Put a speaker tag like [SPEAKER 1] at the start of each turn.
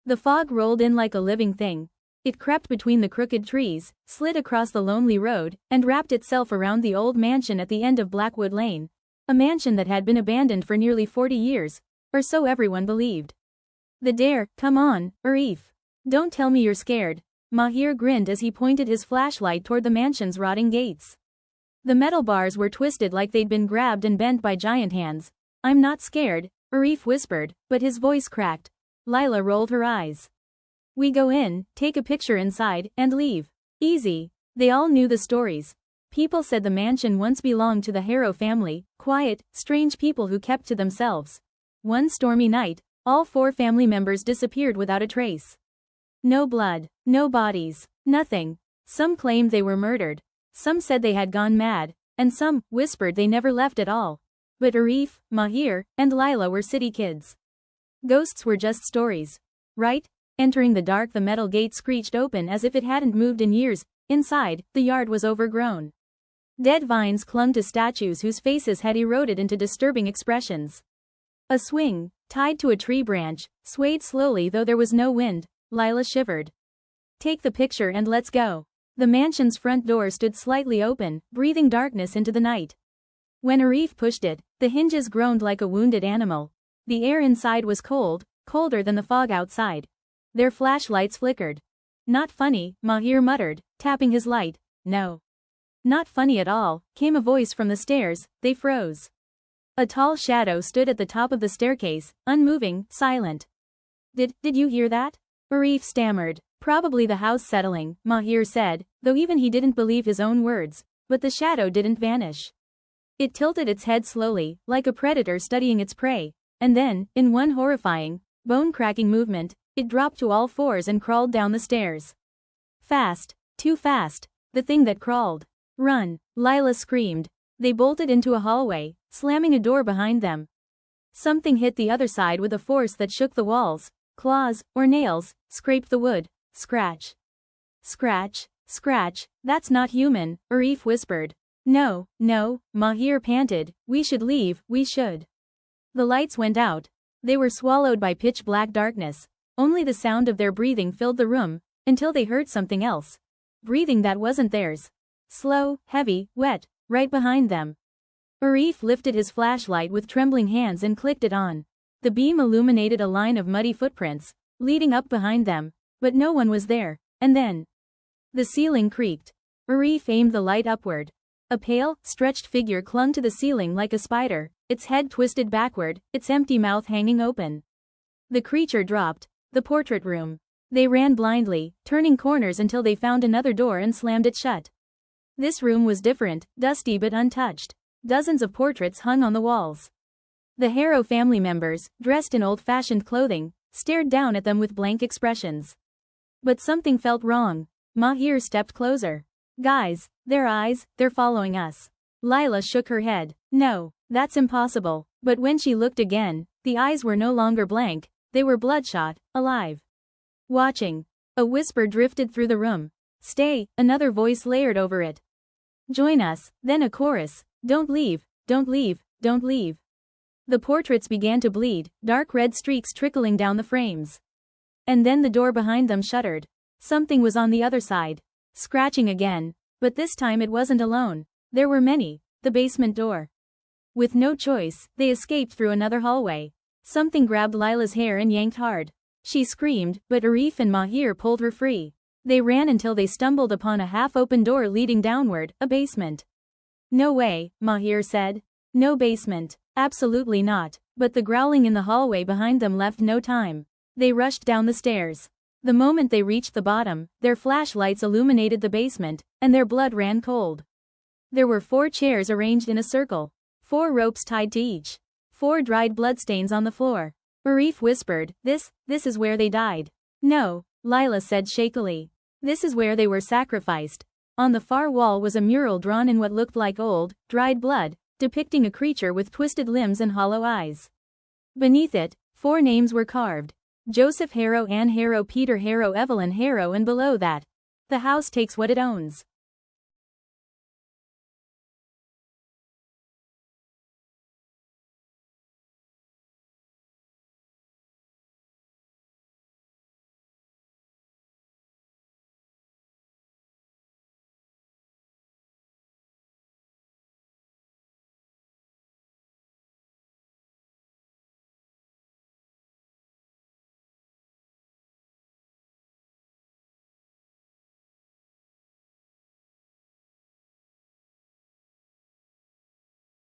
[SPEAKER 1] The fog rolled in like a living thing. It crept between the crooked trees, slid across the lonely road, and wrapped itself around the old mansion at the end of Blackwood Lane. A mansion that had been abandoned for nearly 40 years, or so everyone believed. The dare, come on, Arif. Don't tell me you're scared. Mahir grinned as he pointed his flashlight toward the mansion's rotting gates. The metal bars were twisted like they'd been grabbed and bent by giant hands. I'm not scared, Arif whispered, but his voice cracked. Lila rolled her eyes. We go in, take a picture inside, and leave. Easy. They all knew the stories. People said the mansion once belonged to the Harrow family, quiet, strange people who kept to themselves. One stormy night, all 4 family members disappeared without a trace. No blood, no bodies, nothing. Some claimed they were murdered. Some said they had gone mad, and some whispered they never left at all. But Arif, Mahir, and Lila were city kids. Ghosts were just stories. Right? Entering the dark, the metal gate screeched open as if it hadn't moved in years. Inside, the yard was overgrown. Dead vines clung to statues whose faces had eroded into disturbing expressions. A swing, tied to a tree branch, swayed slowly though there was no wind. Lila shivered. Take the picture and let's go. The mansion's front door stood slightly open, breathing darkness into the night. When Arif pushed it, the hinges groaned like a wounded animal. The air inside was cold, colder than the fog outside. Their flashlights flickered. Not funny, Mahir muttered, tapping his light. No. Not funny at all, came a voice from the stairs. They froze. A tall shadow stood at the top of the staircase, unmoving, silent. Did you hear that? Arif stammered. Probably the house settling, Mahir said, though even he didn't believe his own words. But the shadow didn't vanish. It tilted its head slowly, like a predator studying its prey, and then, in one horrifying, bone-cracking movement, it dropped to all 4s and crawled down the stairs. Fast. Too fast. The thing that crawled. Run, Lila screamed. They bolted into a hallway, slamming a door behind them. Something hit the other side with a force that shook the walls. Claws, or nails, scraped the wood. Scratch. Scratch, scratch, that's not human, Arif whispered. No, Mahir panted, we should leave, we should. The lights went out. They were swallowed by pitch-black darkness. Only the sound of their breathing filled the room, until they heard something else. Breathing that wasn't theirs. Slow, heavy, wet, right behind them. Arif lifted his flashlight with trembling hands and clicked it on. The beam illuminated a line of muddy footprints, leading up behind them, but no one was there, and then the ceiling creaked. Arif aimed the light upward. A pale, stretched figure clung to the ceiling like a spider, its head twisted backward, its empty mouth hanging open. The creature dropped. The portrait room. They ran blindly, turning corners until they found another door and slammed it shut. This room was different, dusty but untouched. Dozens of portraits hung on the walls. The Harrow family members, dressed in old-fashioned clothing, stared down at them with blank expressions. But something felt wrong. Mahir stepped closer. Guys, their eyes, they're following us. Lila shook her head. No, that's impossible. But when she looked again, the eyes were no longer blank, they were bloodshot, alive. Watching. A whisper drifted through the room. Stay, another voice layered over it. Join us, then a chorus. Don't leave, don't leave, don't leave. The portraits began to bleed, dark red streaks trickling down the frames. And then the door behind them shuttered. Something was on the other side. Scratching again. But this time it wasn't alone. There were many. The basement door. With no choice, they escaped through another hallway. Something grabbed Lila's hair and yanked hard. She screamed, but Arif and Mahir pulled her free. They ran until they stumbled upon a half-open door leading downward, a basement. No way, Mahir said. No basement. Absolutely not. But the growling in the hallway behind them left no time. They rushed down the stairs. The moment they reached the bottom, their flashlights illuminated the basement, and their blood ran cold. There were 4 chairs arranged in a circle. 4 ropes tied to each. 4 dried bloodstains on the floor. Arif whispered, This is where they died. No, Lila said shakily. This is where they were sacrificed. On the far wall was a mural drawn in what looked like old, dried blood, depicting a creature with twisted limbs and hollow eyes. Beneath it, 4 names were carved. Joseph Harrow, Anne Harrow, Peter Harrow, Evelyn Harrow, and below that, the house takes what it owns.